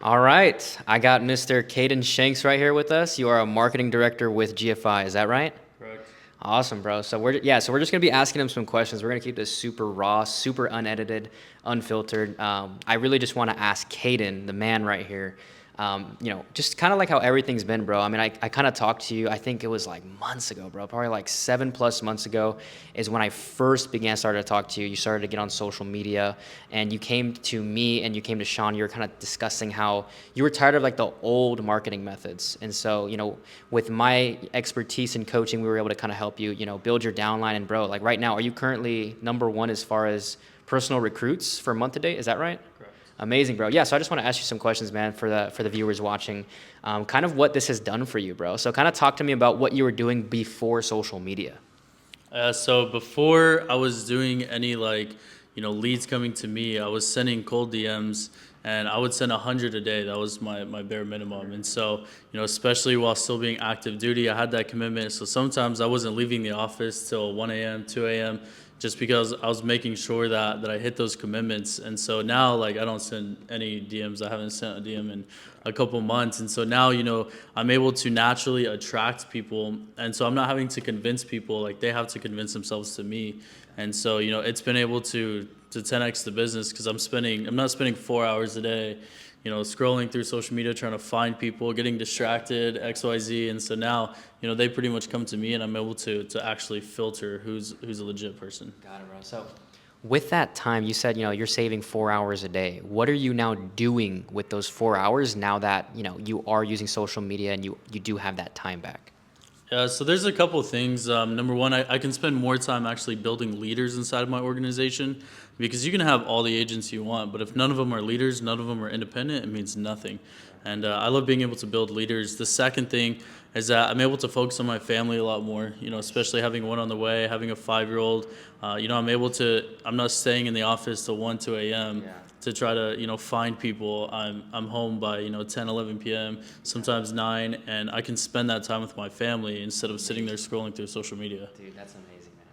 All right, I got Mr. Caden Shanks right here with us. You are a marketing director with GFI, is that right? Correct. Awesome, bro. So we're just gonna be asking him some questions. We're gonna keep this super raw, super unedited, unfiltered. I really just want to ask Caden, the man right here. Just kind of like how everything's been, bro. I mean, I kind of talked to you. I think it was like months ago, bro. Probably like 7+ months ago is when I first started to talk to you. You started to get on social media, and you came to me and you came to Sean. You were kind of discussing how you were tired of like the old marketing methods, and so with my expertise in coaching, we were able to kind of help you, build your downline. And bro, like right now, are you currently number one as far as personal recruits for month to date? Is that right? Correct. Amazing, bro. Yeah, so I just want to ask you some questions, man, for the viewers watching. Kind of what this has done for you, bro. So kind of talk to me about what you were doing before social media. So before I was doing any leads coming to me, I was sending cold DMs, and I would send 100 a day. That was my bare minimum. And so, especially while still being active duty, I had that commitment. So sometimes I wasn't leaving the office till 1 a.m., 2 a.m., just because I was making sure that I hit those commitments. And so now, like, I don't send any DMs. I haven't sent a DM in a couple months. And so now, I'm able to naturally attract people. And so I'm not having to convince people, like, they have to convince themselves to me. And so, it's been able to 10x the business because I'm not spending 4 hours a day, scrolling through social media, trying to find people, getting distracted, XYZ. And so now, they pretty much come to me, and I'm able to actually filter who's a legit person. Got it, bro. So with that time, you said, you're saving 4 hours a day. What are you now doing with those 4 hours now that, you are using social media and you do have that time back? Yeah, so there's a couple of things. Number one, I can spend more time actually building leaders inside of my organization because you can have all the agents you want, but if none of them are leaders, none of them are independent, it means nothing. And I love being able to build leaders. The second thing is that I'm able to focus on my family a lot more, especially having one on the way, having a 5-year-old. I'm not staying in the office till 1, 2 a.m. Yeah. to try to find people. I'm home by 10, 11 p.m., sometimes 9, and I can spend that time with my family instead of sitting there scrolling through social media. Dude, that's amazing, man.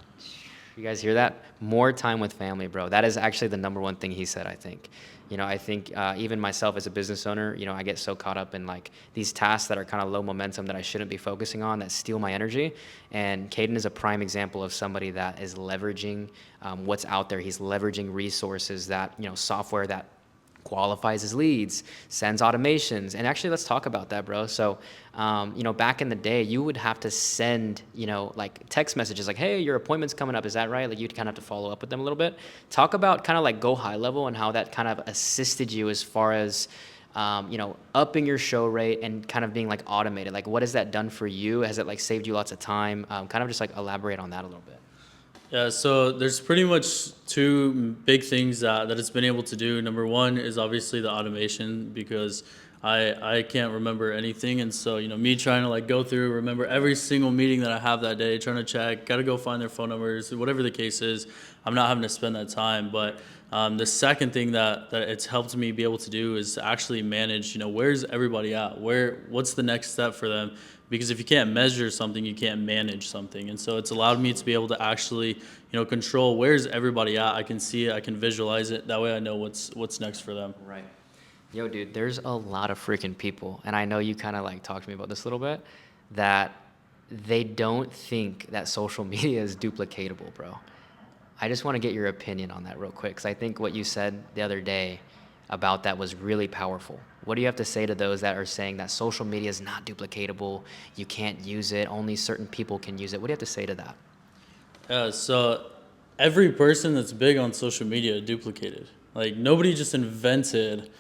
You guys hear that? More time with family, bro. That is actually the number one thing he said, I think. I think even myself as a business owner, I get so caught up in like these tasks that are kind of low momentum that I shouldn't be focusing on that steal my energy. And Caden is a prime example of somebody that is leveraging what's out there. He's leveraging resources that, software that qualifies his leads, sends automations. And actually, let's talk about that, bro. So, back in the day, you would have to send, like text messages like, hey, your appointment's coming up. Is that right? Like, you'd kind of have to follow up with them a little bit. Talk about kind of like go high level and how that kind of assisted you as far as, upping your show rate and kind of being like automated. Like, what has that done for you? Has it like saved you lots of time? Kind of just like elaborate on that a little bit. Yeah, so there's pretty much two big things that it's been able to do. Number one is obviously the automation because I can't remember anything, and so me trying to like go through, remember every single meeting that I have that day, trying to check, got to go find their phone numbers, whatever the case is. I'm not having to spend that time, but the second thing that it's helped me be able to do is to actually manage, where's everybody at? What's the next step for them? Because if you can't measure something, you can't manage something. And so it's allowed me to be able to actually, control where's everybody at. I can see it, I can visualize it. That way I know what's next for them. Right. Yo, dude, there's a lot of freaking people, and I know you kind of like talked to me about this a little bit, that they don't think that social media is duplicatable, bro. I just want to get your opinion on that real quick, because I think what you said the other day about that was really powerful. What do you have to say to those that are saying that social media is not duplicatable, you can't use it, only certain people can use it? What do you have to say to that? So every person that's big on social media duplicated. Like nobody just invented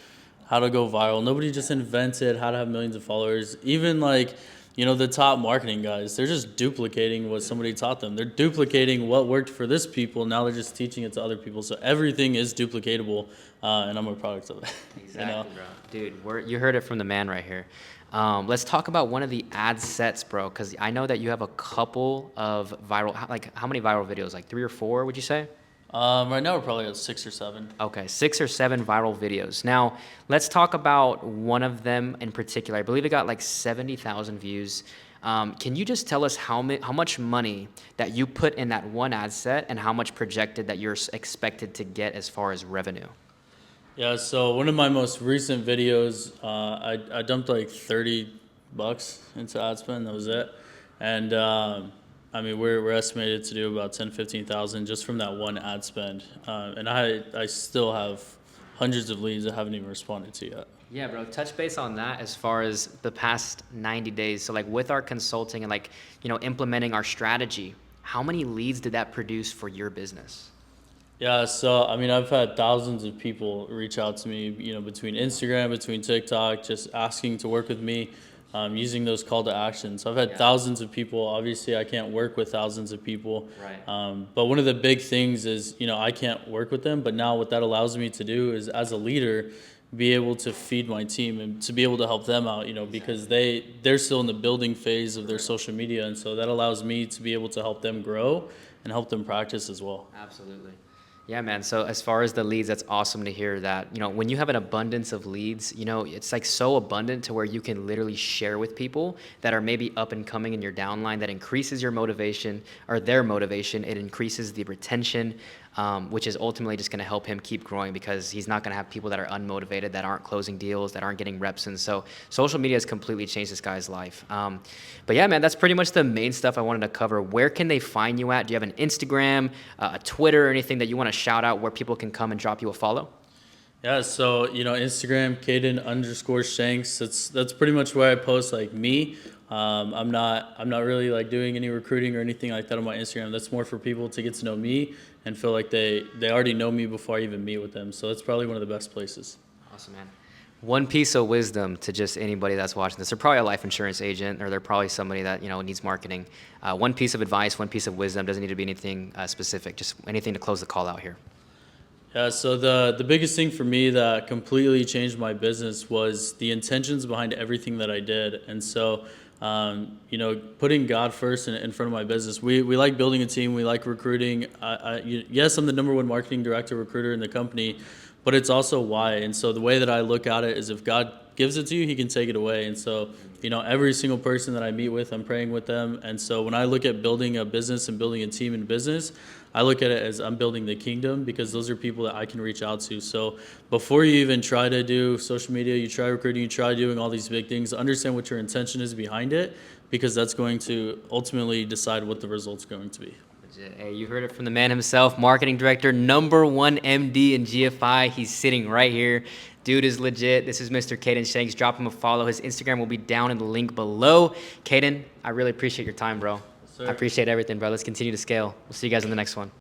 how to go viral. Nobody just invented how to have millions of followers. Even like, the top marketing guys, they're just duplicating what somebody taught them. They're duplicating what worked for this people. Now they're just teaching it to other people. So everything is duplicatable, and I'm a product of it. Exactly, bro. Dude, you heard it from the man right here. Let's talk about one of the ad sets, bro, because I know that you have a couple of viral, like how many viral videos? Like 3 or 4, would you say? Right now we're probably at 6 or 7. Okay, 6 or 7 viral videos. Now, let's talk about one of them in particular. I believe it got like 70,000 views. Can you just tell us how much money that you put in that one ad set and how much projected that you're expected to get as far as revenue? Yeah, so one of my most recent videos, I dumped like $30 into ad spend. That was it, and I mean we're estimated to do about 10-15,000 just from that one ad spend, and I still have hundreds of leads I haven't even responded to yet. Yeah, bro. Touch base on that as far as the past 90 days. So, like, with our consulting and, like, implementing our strategy, how many leads did that produce for your business? Yeah, so I mean, I've had thousands of people reach out to me, between Instagram, between TikTok, just asking to work with me, using those call to actions. So I've had Yeah. thousands of people. Obviously, I can't work with thousands of people, Right. but one of the big things is, I can't work with them. But now, what that allows me to do is, as a leader, be able to feed my team and to be able to help them out, because they're still in the building phase of their social media, and so that allows me to be able to help them grow and help them practice as well. Absolutely. Yeah, man. So as far as the leads, that's awesome to hear that, when you have an abundance of leads, it's like so abundant to where you can literally share with people that are maybe up and coming in your downline. That increases your motivation or their motivation. It increases the retention, which is ultimately just going to help him keep growing because he's not going to have people that are unmotivated, that aren't closing deals, that aren't getting reps. And so social media has completely changed this guy's life. But yeah, man, that's pretty much the main stuff I wanted to cover. Where can they find you at? Do you have an Instagram, a Twitter, or anything that you want to shout out where people can come and drop you a follow? Yeah, so Instagram, Caden_Shanks. That's pretty much where I post like me. I'm not really like doing any recruiting or anything like that on my Instagram. That's more for people to get to know me and feel like they already know me before I even meet with them. So that's probably one of the best places. Awesome, man. One piece of wisdom to just anybody that's watching this. They're probably a life insurance agent, or they're probably somebody that needs marketing. One piece of advice, one piece of wisdom, doesn't need to be anything specific. Just anything to close the call out here. Yeah, so the biggest thing for me that completely changed my business was the intentions behind everything that I did. And so, putting God first in front of my business. We like building a team. We like recruiting. Yes, I'm the #1 marketing director recruiter in the company, but it's also why. And so the way that I look at it is, if God gives it to you, he can take it away. And so, every single person that I meet with, I'm praying with them. And so when I look at building a business and building a team in business, I look at it as I'm building the kingdom, because those are people that I can reach out to. So before you even try to do social media, you try recruiting, you try doing all these big things, understand what your intention is behind it, because that's going to ultimately decide what the result's going to be. Legit. Hey, you heard it from the man himself, marketing director, #1 MD in GFI. He's sitting right here. Dude is legit. This is Mr. Caden Shanks. Drop him a follow. His Instagram will be down in the link below. Caden, I really appreciate your time, bro. Yes, sir. I appreciate everything, bro. Let's continue to scale. We'll see you guys in the next one.